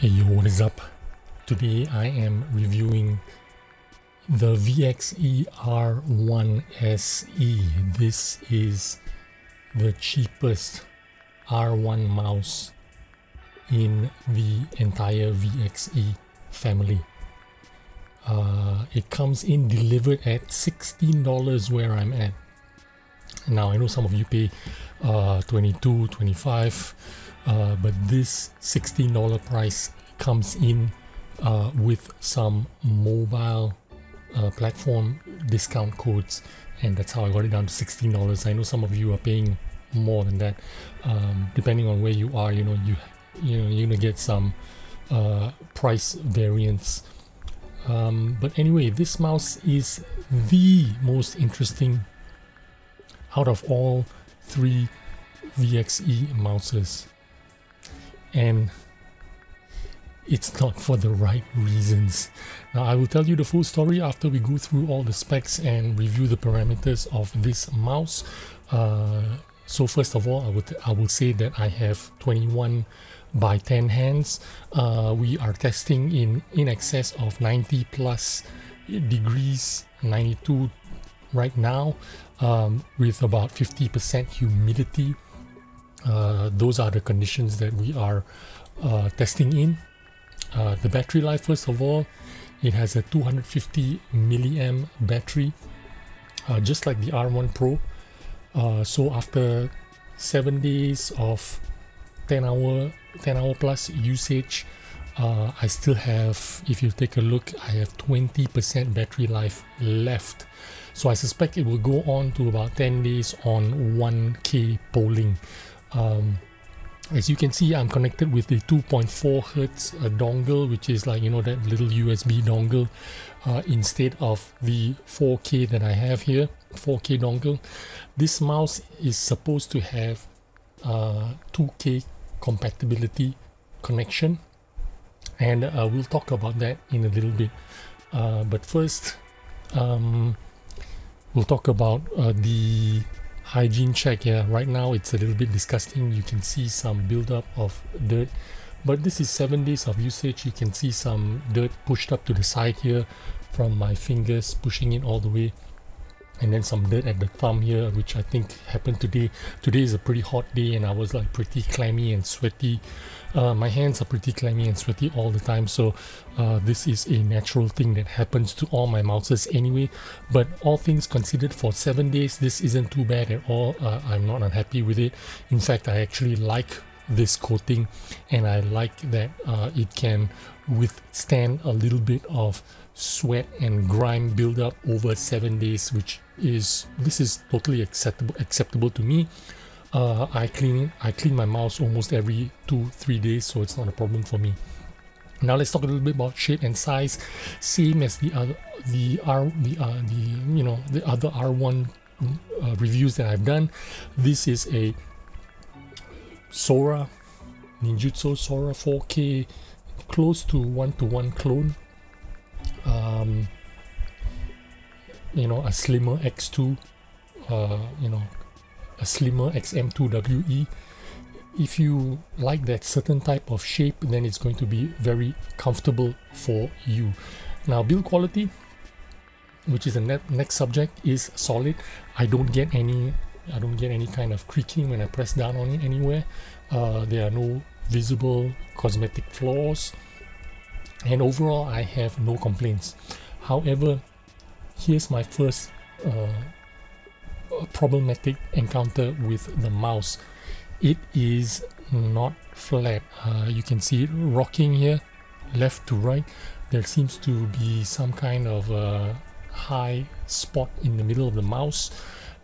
Hey yo, what is up? Today I am reviewing the VXE R1 SE. This is the cheapest R1 mouse in the entire VXE family. It comes in delivered at $16 where I'm at. Now I know some of you pay $22, $25, but this $16 price comes in with some mobile platform discount codes, and that's how I got it down to $16. I know some of you are paying more than that. Depending on where you are, you're gonna get some price variance. But anyway, this mouse is the most interesting out of all three VXE mouses, and it's not for the right reasons. Now I will tell you the full story after we go through all the specs and review the parameters of this mouse. So first of all, I will say that I have 21 by 10 hands. We are testing in excess of 90 plus degrees, 92 right now, with about 50% humidity. Those are the conditions that we are testing in. The battery life, first of all, it has a 250 milliamp battery, just like the R1 Pro. So after 7 days of 10 hour plus usage, I still have, if you take a look, I have 20% battery life left. So I suspect it will go on to about 10 days on 1K polling. As you can see, I'm connected with the 2.4 Hertz dongle, which is like, that little USB dongle, instead of the 4K that I have here, 4K dongle. This mouse is supposed to have 2K compatibility connection, and we'll talk about that in a little bit. But first, we'll talk about the hygiene check. Yeah, right now it's a little bit disgusting. You can see some buildup of dirt, but this is 7 days of usage. You can see some dirt pushed up to the side here from my fingers, pushing it all the way, and then some dirt at the thumb here, which I think happened today. Today is a pretty hot day and I was like pretty clammy and sweaty. My hands are pretty clammy and sweaty all the time, so this is a natural thing that happens to all my mouses anyway. But all things considered, for 7 days this isn't too bad at all. I'm not unhappy with it. In fact, I actually like this coating, and I like that it can withstand a little bit of sweat and grime buildup over 7 days, this is totally acceptable to me. I clean my mouse almost every 2-3 days, so it's not a problem for me. Now let's talk a little bit about shape and size. Same as the other R1 reviews that I've done. This is a Sora, Ninjutsu Sora 4K, close to 1-to-1 clone. A slimmer X2, a slimmer XM2WE. If you like that certain type of shape, then it's going to be very comfortable for you. Now, build quality, which is the next subject, is solid. I don't get any kind of creaking when I press down on it anywhere. There are no visible cosmetic flaws, and overall I have no complaints. However, here's my first problematic encounter with the mouse. It is not flat. You can see it rocking here, left to right. There seems to be some kind of high spot in the middle of the mouse.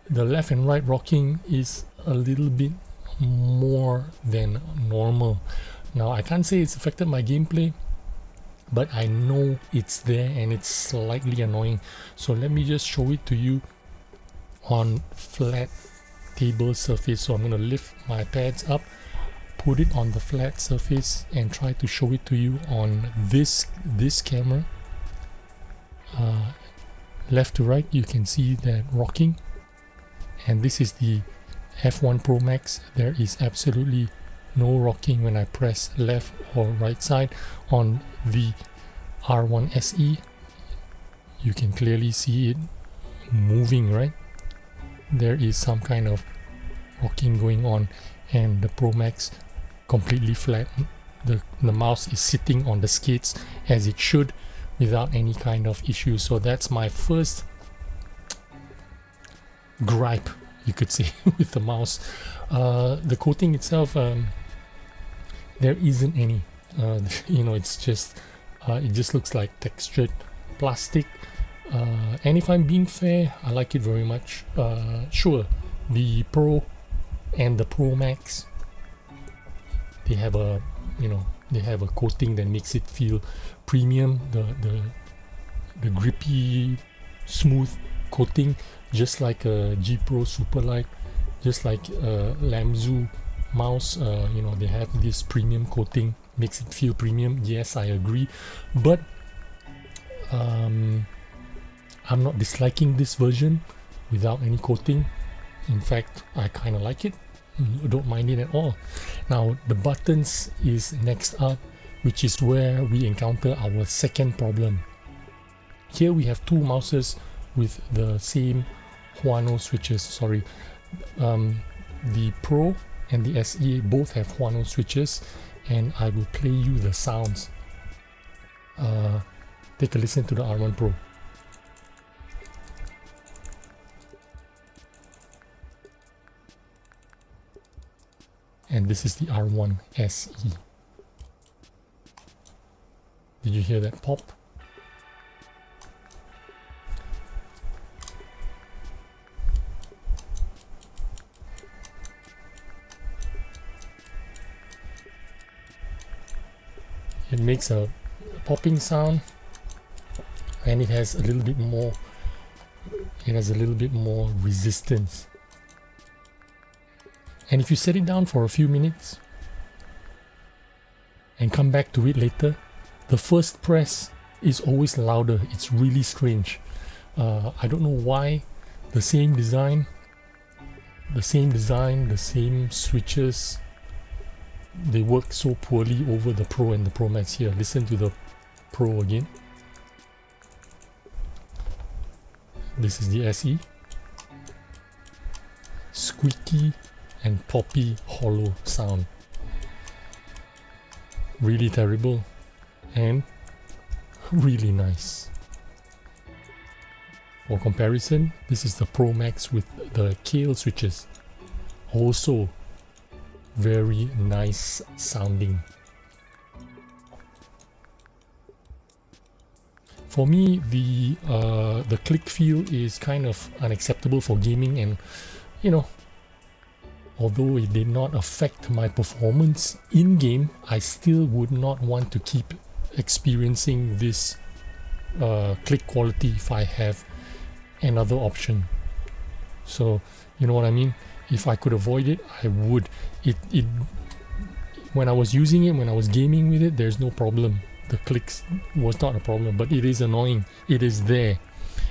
The left and right rocking is a little bit more than normal. Now I can't say it's affected my gameplay, but I know it's there and it's slightly annoying. So let me just show it to you on flat table surface. So I'm going to lift my pads up, put it on the flat surface, and try to show it to you on this camera. Left to right, you can see that rocking, and this is the F1 Pro Max. There is absolutely no rocking when I press left or right side. On the R1 SE, you can clearly see it moving, right? There is some kind of rocking going on, and the Pro Max completely flat. The mouse is sitting on the skates as it should without any kind of issue. So that's my first gripe, you could say, with the mouse. The coating itself, there isn't any. You know, it's just it just looks like textured plastic. And if I'm being fair, I like it very much. Sure, the Pro and the Pro Max, they have a, you know, they have a coating that makes it feel premium. The grippy, smooth coating, just like a G Pro Superlight, just like Lamzu mouse. You know, they have this premium coating, makes it feel premium. Yes, I agree, but I'm not disliking this version without any coating. In fact, I kind of like it. Don't mind it at all. Now the buttons is next up, which is where we encounter our second problem. Here we have two mouses with the same Huano switches. Sorry, the Pro and the SE both have Huano switches, and I will play you the sounds. Take a listen to the R1 Pro. And this is the R1 SE. Did you hear that pop? It makes a popping sound, and it has a little bit more, resistance. And if you set it down for a few minutes and come back to it later, the first press is always louder. It's really strange. I don't know why. The same design, the same switches, they work so poorly over the Pro and the Pro Max. Here, listen to the Pro again. This is the SE. Squeaky and poppy hollow sound. Really terrible and really nice. For comparison, this is the Pro Max with the Kale switches. Also very nice sounding. For me, the click feel is kind of unacceptable for gaming, and you know, although it did not affect my performance in game, I still would not want to keep experiencing this click quality if I have another option. So you know what I mean? If I could avoid it, I would. It when I was using it, when I was gaming with it, there's no problem. The clicks was not a problem, but it is annoying. It is there,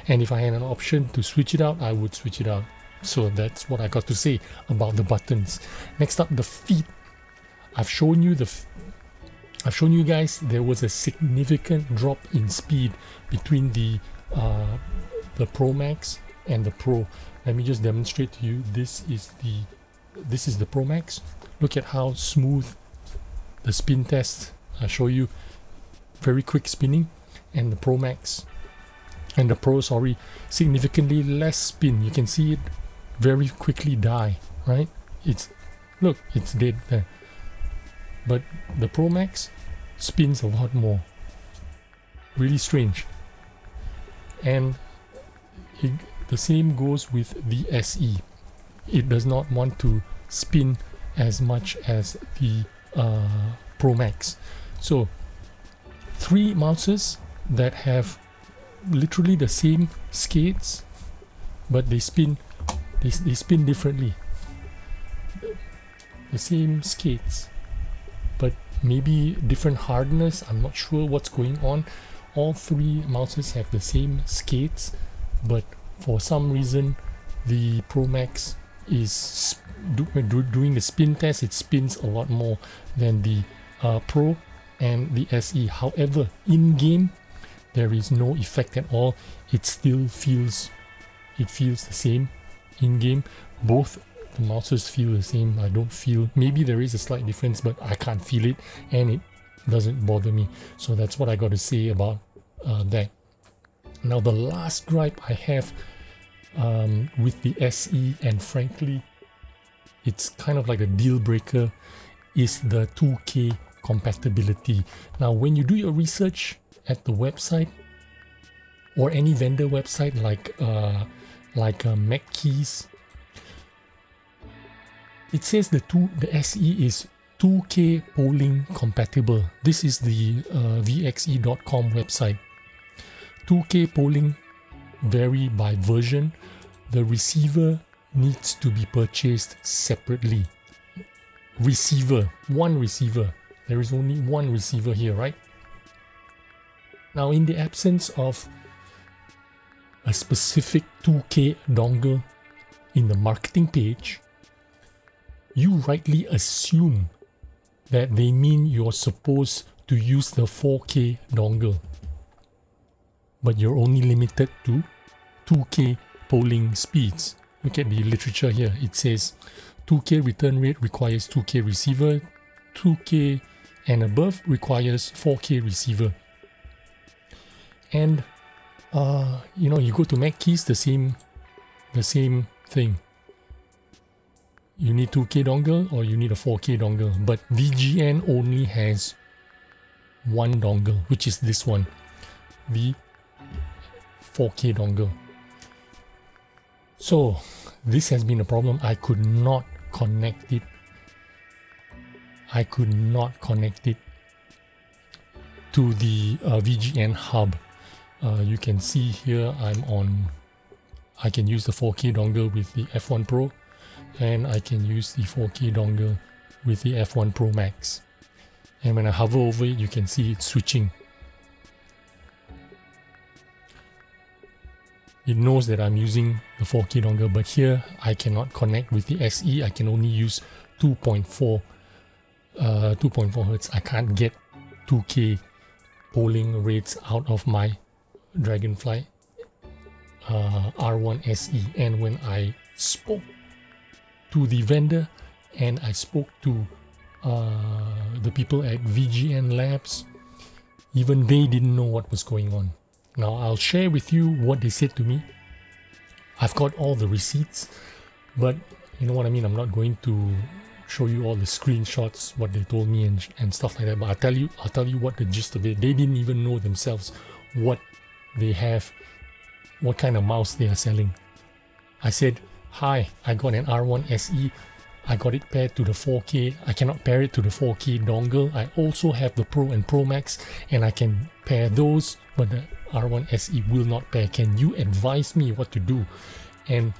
and if I had an option to switch it out, I would switch it out. So that's what I got to say about the buttons. Next up, the feet. I've shown you guys there was a significant drop in speed between the Pro Max and the Pro. Let me just demonstrate to you. This is the Pro Max. Look at how smooth the spin test. I show you very quick spinning, and the Pro Max and the Pro, sorry, significantly less spin. You can see it very quickly die, right? It's dead there. But the Pro Max spins a lot more. Really strange. And the same goes with the SE. It does not want to spin as much as the Pro Max. So 3 mouses that have literally the same skates, but they spin differently. The same skates, but maybe different hardness. I'm not sure what's going on. All 3 mouses have the same skates, but for some reason the Pro Max doing the spin test, it spins a lot more than the Pro and the SE. However, in game there is no effect at all. It still feels the same in game. Both the mouses feel the same. I don't feel, maybe there is a slight difference, but I can't feel it and it doesn't bother me. So that's what I got to say about that. Now the last gripe I have with the SE, and frankly it's kind of like a deal breaker, is the 2K compatibility. Now when you do your research at the website or any vendor website like MacKeys, it says the SE is 2K polling compatible. This is the VXE.com website. 2K polling vary by version. The receiver needs to be purchased separately. One receiver. There is only one receiver here, right? Now, in the absence of a specific 2K dongle in the marketing page, you rightly assume that they mean you're supposed to use the 4K dongle. But you're only limited to 2K polling speeds. Look at the literature here. It says 2K return rate requires 2K receiver, 2K and above requires 4K receiver. And you go to MacKeys, the same thing. You need 2K dongle or you need a 4K dongle, but VGN only has one dongle, which is this one, the 4K dongle. So this has been a problem. I could not connect it. To the VGN hub. You can see here I can use the 4K dongle with the F1 Pro, and I can use the 4K dongle with the F1 Pro Max. And when I hover over it, you can see it switching. It knows that I'm using the 4K dongle, but here I cannot connect with the SE. I can only use 2.4 Hz. I can't get 2K polling rates out of my Dragonfly R1 SE. And when I spoke to the vendor and I spoke to the people at VGN Labs, even they didn't know what was going on. Now I'll share with you what they said to me. I've got all the receipts, but you know what I mean, I'm not going to show you all the screenshots, what they told me and stuff like that, but I'll tell you what the gist of it. They didn't even know themselves what they have, what kind of mouse they are selling. I said, hi, I got an R1 SE. I got it paired to the 4K. I cannot pair it to the 4K dongle. I also have the Pro and Pro Max, and I can pair those, but the R1 SE will not pair. Can you advise me what to do? And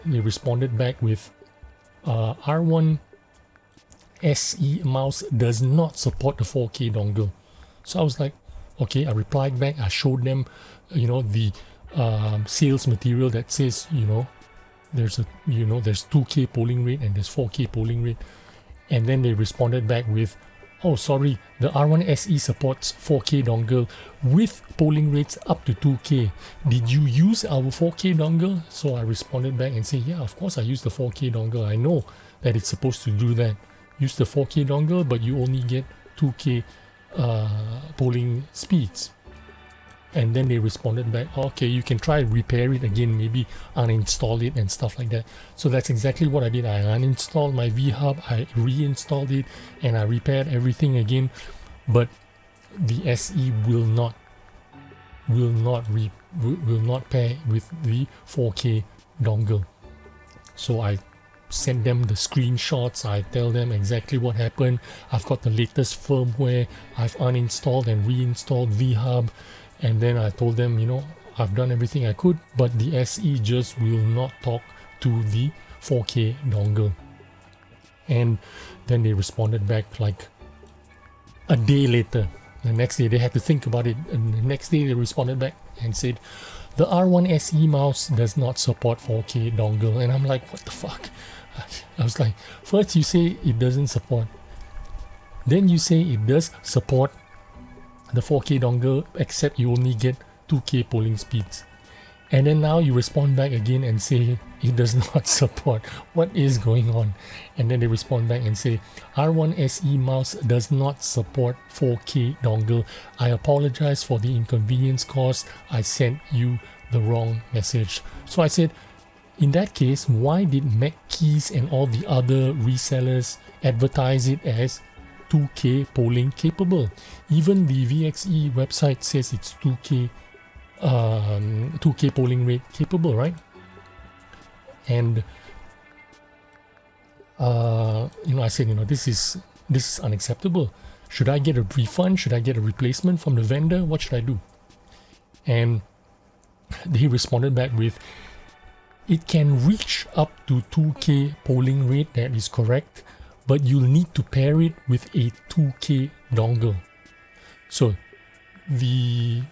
they responded back with R1 SE mouse does not support the 4K dongle. So I was like, okay. I replied back. I showed them, the sales material that says, there's 2K polling rate and there's 4K polling rate. And then they responded back with, oh sorry, the R1 SE supports 4K dongle with polling rates up to 2K. Did you use our 4K dongle? So I responded back and said, yeah, of course I use the 4K dongle. I know that it's supposed to do that. Use the 4K dongle, but you only get 2K polling speeds. And then they responded back, okay, you can try repair it again, maybe uninstall it and stuff like that. So that's exactly what I did. I uninstalled my VHub, I reinstalled it, and I repaired everything again. But the SE will not pair with the 4K dongle. So I send them the screenshots. I tell them exactly what happened. I've got the latest firmware. I've uninstalled and reinstalled VHub. And then I told them, I've done everything I could, but the SE just will not talk to the 4K dongle. And then they responded back like a day later. The next day they had to think about it, and the next day they responded back and said, the R1 SE mouse does not support 4K dongle. And I'm like, what the fuck? I was like, first you say it doesn't support, then you say it does support the 4K dongle, except you only get 2K polling speeds. And then now you respond back again and say it does not support. What is going on? And then they respond back and say R1 SE mouse does not support 4K dongle. I apologize for the inconvenience caused. I sent you the wrong message. So I said, in that case, why did MacKeys and all the other resellers advertise it as 2K polling capable? Even the VXE website says it's 2K polling rate capable, right? And I said, this is unacceptable. Should I get a refund? Should I get a replacement from the vendor? What should I do? And he responded back with, it can reach up to 2K polling rate, that is correct, but you'll need to pair it with a 2K dongle. So the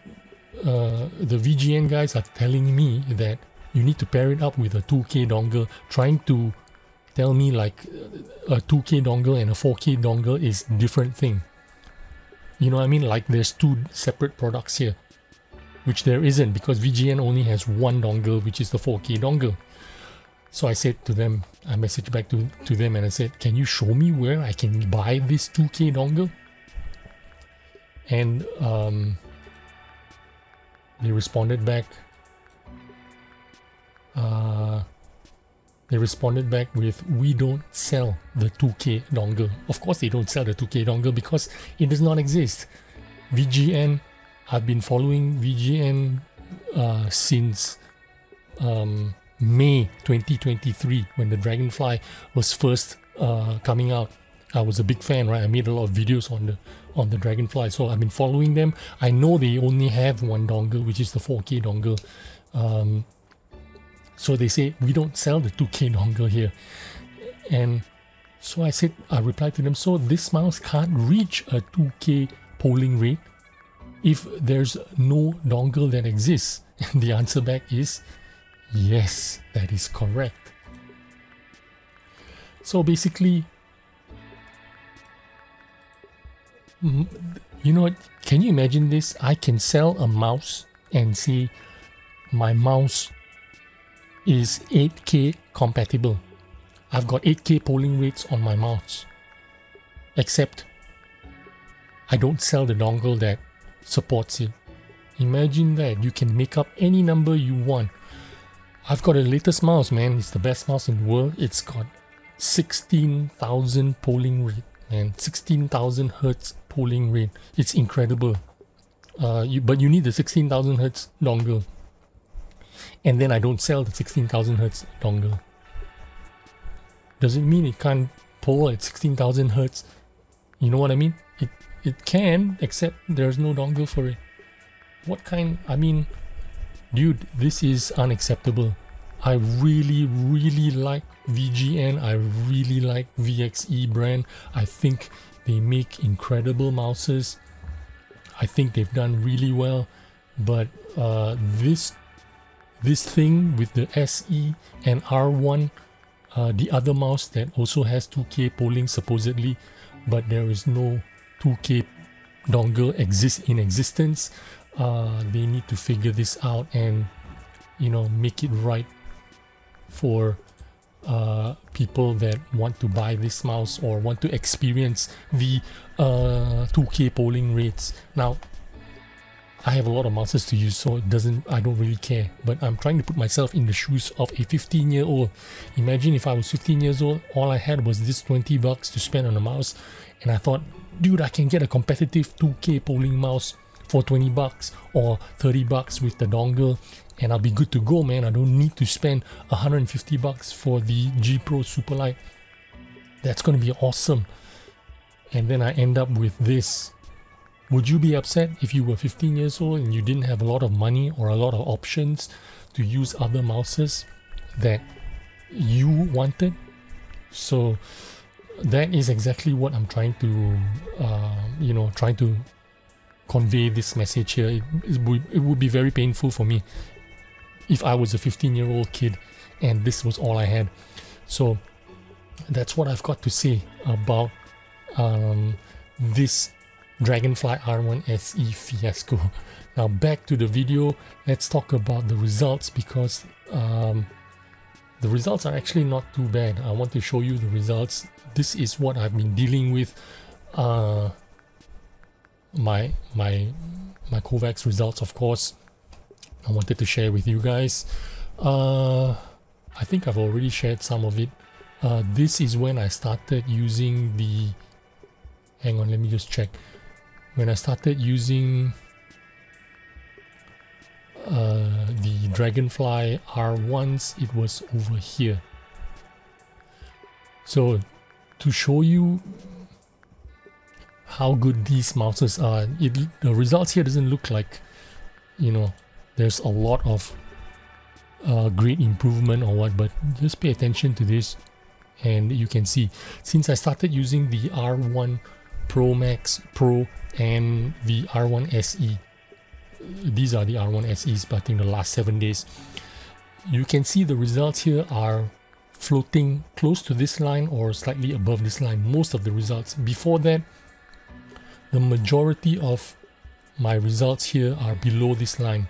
VGN guys are telling me that you need to pair it up with a 2K dongle, trying to tell me like a 2K dongle and a 4K dongle is different thing. You know what I mean? Like there's two separate products here, which there isn't, because VGN only has one dongle, which is the 4K dongle. So I said to them, I messaged back to them and I said, can you show me where I can buy this 2K dongle? And they responded back. With, we don't sell the 2K dongle. Of course they don't sell the 2K dongle because it does not exist. VGN, I've been following VGN since May 2023, when the Dragonfly was first coming out. I was a big fan, right? I made a lot of videos on the Dragonfly, so I've been following them. I know they only have one dongle, which is the 4K dongle. So they say, we don't sell the 2K dongle here. And so I replied to them, so this mouse can't reach a 2K polling rate if there's no dongle that exists? And the answer back is, yes, that is correct. So basically, can you imagine this? I can sell a mouse and say my mouse is 8K compatible. I've got 8K polling rates on my mouse, except I don't sell the dongle that supports it. Imagine that. You can make up any number you want. I've got a latest mouse, man. It's the best mouse in the world. It's got 16,000 polling rate, man. 16,000 hertz polling rate. It's incredible. But you need the 16,000 hertz dongle. And then I don't sell the 16,000 hertz dongle. Does it mean it can't poll at 16,000 hertz? You know what I mean? It can, except there's no dongle for it. Dude, this is unacceptable. I really, really like VGN. I really like VXE brand. I think they make incredible mouses. I think they've done really well. But this thing with the SE and R1, the other mouse that also has 2K polling supposedly, but there is no 2K dongle in existence. They need to figure this out and make it right for people that want to buy this mouse or want to experience the 2K polling rates. Now, I have a lot of mouses to use, so I don't really care, but I'm trying to put myself in the shoes of a 15-year-old. Imagine if I was 15 years old, all I had was this $20 to spend on a mouse, and I thought, dude, I can get a competitive 2K polling mouse for $20 or $30 with the dongle, and I'll be good to go, man. I don't need to spend $150 for the G Pro Superlight. That's going to be awesome. And then I end up with this. Would you be upset if you were 15 years old and you didn't have a lot of money or a lot of options to use other mouses that you wanted? So that is exactly what I'm trying to, convey this message here. It would be very painful for me if I was a 15-year-old kid and this was all I had. So that's what I've got to say about this Dragonfly R1 SE fiasco. Now back to the video, let's talk about the results, because the results are actually not too bad. I want to show you the results. This is what I've been dealing with. My Kovacs results, of course, I wanted to share with you guys. I think I've already shared some of it. This is when I started using the... Hang on, let me just check. When I started using the Dragonfly R1s, it was over here. So to show you how good these mouses are, the results here doesn't look like, you know, there's a lot of great improvement or what, but just pay attention to this and you can see, since I started using the R1 Pro Max Pro and the R1 SE, these are the R1 SEs, but I think the last 7 days, you can see the results here are floating close to this line or slightly above this line, most of the results. Before that, the majority of my results here are below this line,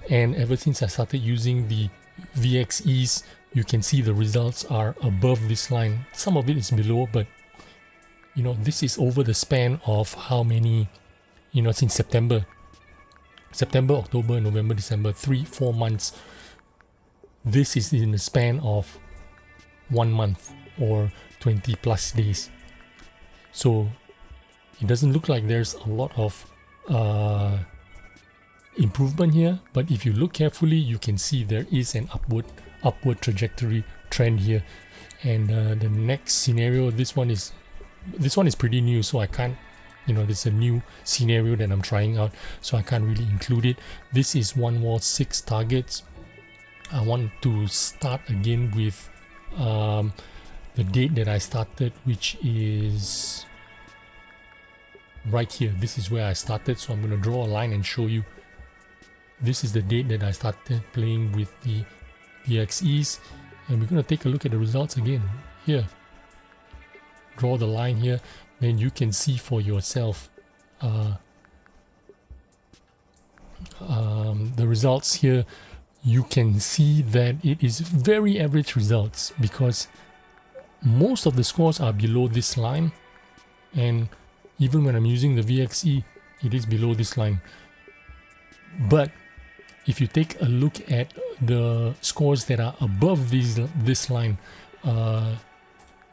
and ever since I started using the VXEs, you can see the results are above this line. Some of it is below, but you know, this is over the span of how many, you know, since September, October, November, December, 3-4 months. This is in the span of 1 month or 20 plus days. So it doesn't look like there's a lot of improvement here, but if you look carefully, you can see there is an upward trajectory trend here. And the next scenario, this one is pretty new, so I can't, you know, this is a new scenario that I'm trying out, so I can't really include it. This is 1 wall 6 targets. I want to start again with the date that I started, which is right here. This is where I started, so I'm going to draw a line and show you. This is the date that I started playing with the VXEs, and we're going to take a look at the results again here. Draw the line here, then you can see for yourself the results here. You can see that it is very average results, because most of the scores are below this line, and even when I'm using the VXE, it is below this line. But if you take a look at the scores that are above this line,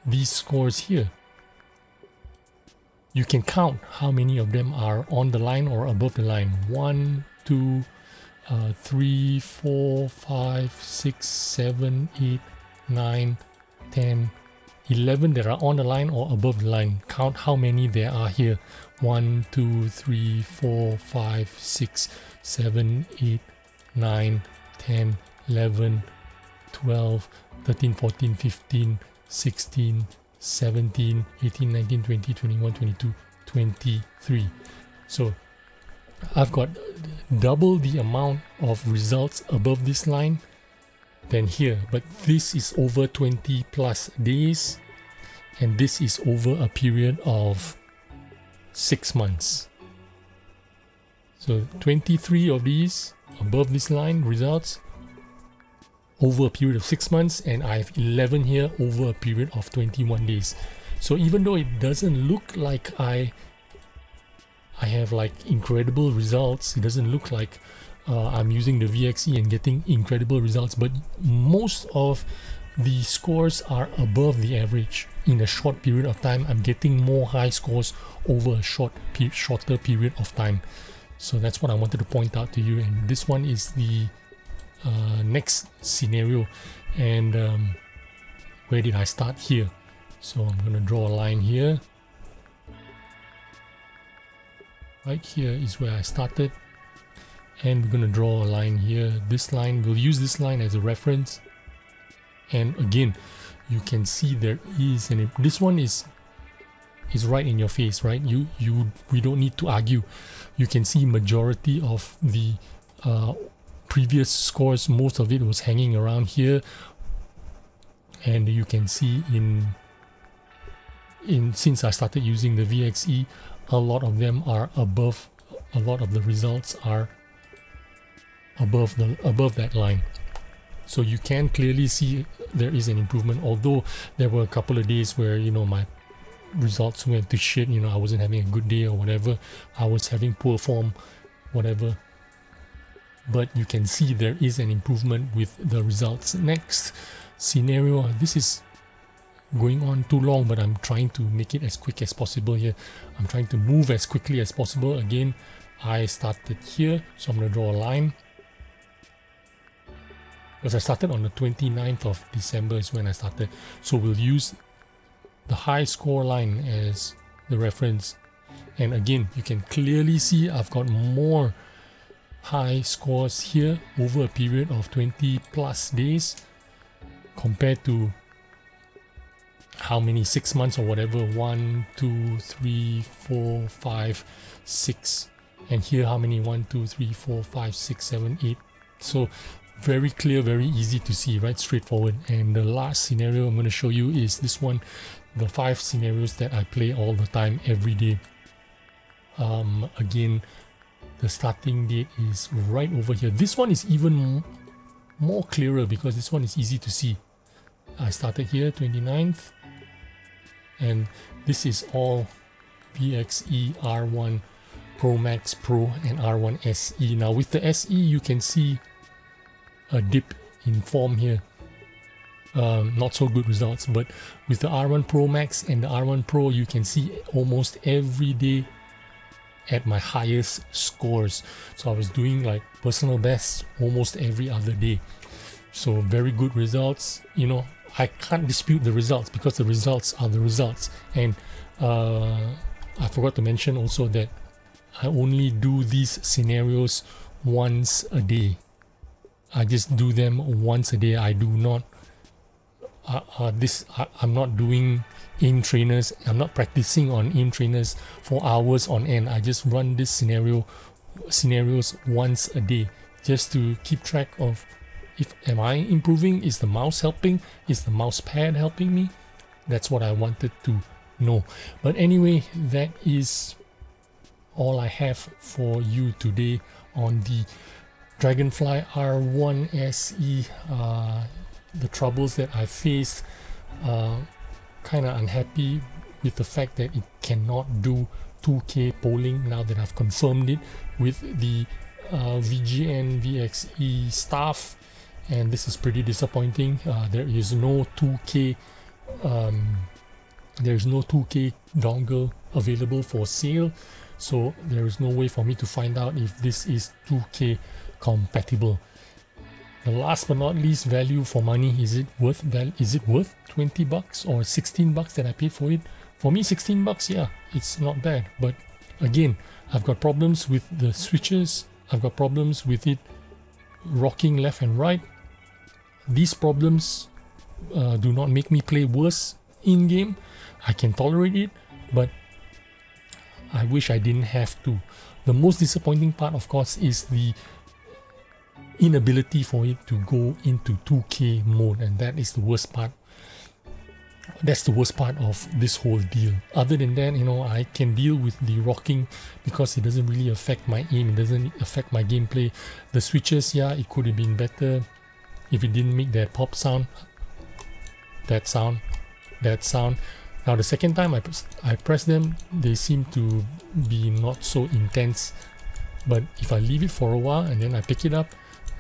these scores here, you can count how many of them are on the line or above the line. 1, 2, 3, 4, 5, 6, 7, 8, 9, 10, 11 that are on the line or above the line. Count how many there are here. 1, 2, 3, 4, 5, 6, 7, 8, 9, 10, 11, 12, 13, 14, 15, 16, 17, 18, 19, 20, 21, 22, 23. So I've got double the amount of results above this line than here, but this is over 20 plus days, and this is over a period of 6 months. So 23 of these above this line results over a period of 6 months, and I have 11 here over a period of 21 days. So even though it doesn't look like I have like incredible results, it doesn't look like I'm using the VXE and getting incredible results, but most of the scores are above the average in a short period of time. I'm getting more high scores over a shorter period of time. So that's what I wanted to point out to you, and this one is the next scenario. And where did I start? Here. So I'm going to draw a line here. Right here is where I started, and we're going to draw a line here. This line, we'll use this line as a reference, and again you can see there is this one is right in your face, right? We don't need to argue. You can see majority of the previous scores, most of it was hanging around here, and you can see since I started using the VXE, a lot of them are above. A lot of the results are above that line, so you can clearly see there is an improvement. Although there were a couple of days where, you know, my results went to shit, you know, I wasn't having a good day or whatever, I was having poor form, whatever, but you can see there is an improvement with the results. Next scenario, this is going on too long, but I'm trying to make it as quick as possible here. I'm trying to move as quickly as possible. Again, I started here, so I'm going to draw a line, because I started on the 29th of December is when I started, so we'll use the high score line as the reference. And again, you can clearly see I've got more high scores here over a period of 20 plus days compared to how many, 6 months or whatever, 1 2 3 4 5 6, and here how many, 1 2 3 4 5 6 7 8. So very clear, very easy to see, right? Straightforward. And the last scenario I'm going to show you is this one, the 5 scenarios that I play all the time, every day. Again, the starting date is right over here. This one is even more clearer because this one is easy to see. I started here 29th, and this is all VXE R1 Pro Max Pro and R1 SE. Now with the SE, you can see a dip in form here. Not so good results, but with the R1 Pro Max and the R1 Pro, you can see almost every day at my highest scores. So I was doing like personal bests almost every other day. So very good results. You know, I can't dispute the results because the results are the results. And I forgot to mention also that I only do these scenarios once a day. I just do them once a day. I do not I'm not doing aim trainers. I'm not practicing on aim trainers for hours on end. I just run this scenarios once a day just to keep track of, am I improving? Is the mouse helping? Is the mouse pad helping me? That's what I wanted to know. But anyway, that is all I have for you today on the Dragonfly R1 SE. The troubles that I faced, kind of unhappy with the fact that it cannot do 2K polling now that I've confirmed it with the VGN VXE staff, and this is pretty disappointing. There is no 2K dongle available for sale, so there is no way for me to find out if this is 2K compatible. The last but not least, value for money. Is it worth 20 bucks or 16 bucks that I paid for it? For me, 16 bucks, yeah, it's not bad. But again, I've got problems with the switches. I've got problems with it rocking left and right. These problems do not make me play worse in game. I can tolerate it, but I wish I didn't have to. The most disappointing part, of course, is the inability for it to go into 2K mode, and that is the worst part. That's the worst part of this whole deal. Other than that, you know, I can deal with the rocking because it doesn't really affect my aim, it doesn't affect my gameplay. The switches, yeah, it could have been better if it didn't make that pop sound, that sound. Now the second time I press them, they seem to be not so intense, but if I leave it for a while and then I pick it up,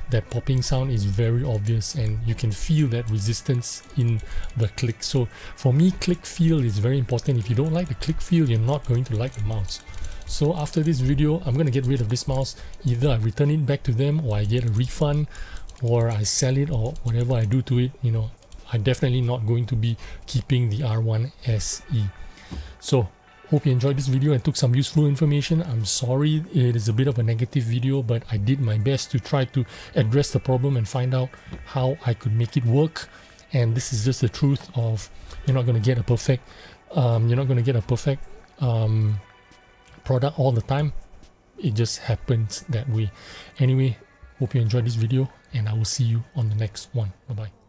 that popping sound is very obvious, and you can feel that resistance in the click. So for me, click feel is very important. If you don't like the click feel, you're not going to like the mouse. So after this video, I'm going to get rid of this mouse. Either I return it back to them, or I get a refund, or I sell it, or whatever I do to it. You know, I'm definitely not going to be keeping the R1 SE. So hope you enjoyed this video and took some useful information. I'm sorry it is a bit of a negative video, but I did my best to try to address the problem and find out how I could make it work. And this is just the truth of, you're not going to get a perfect product all the time. It just happens that way. Anyway, Hope you enjoyed this video, and I will see you on the next one. Bye bye.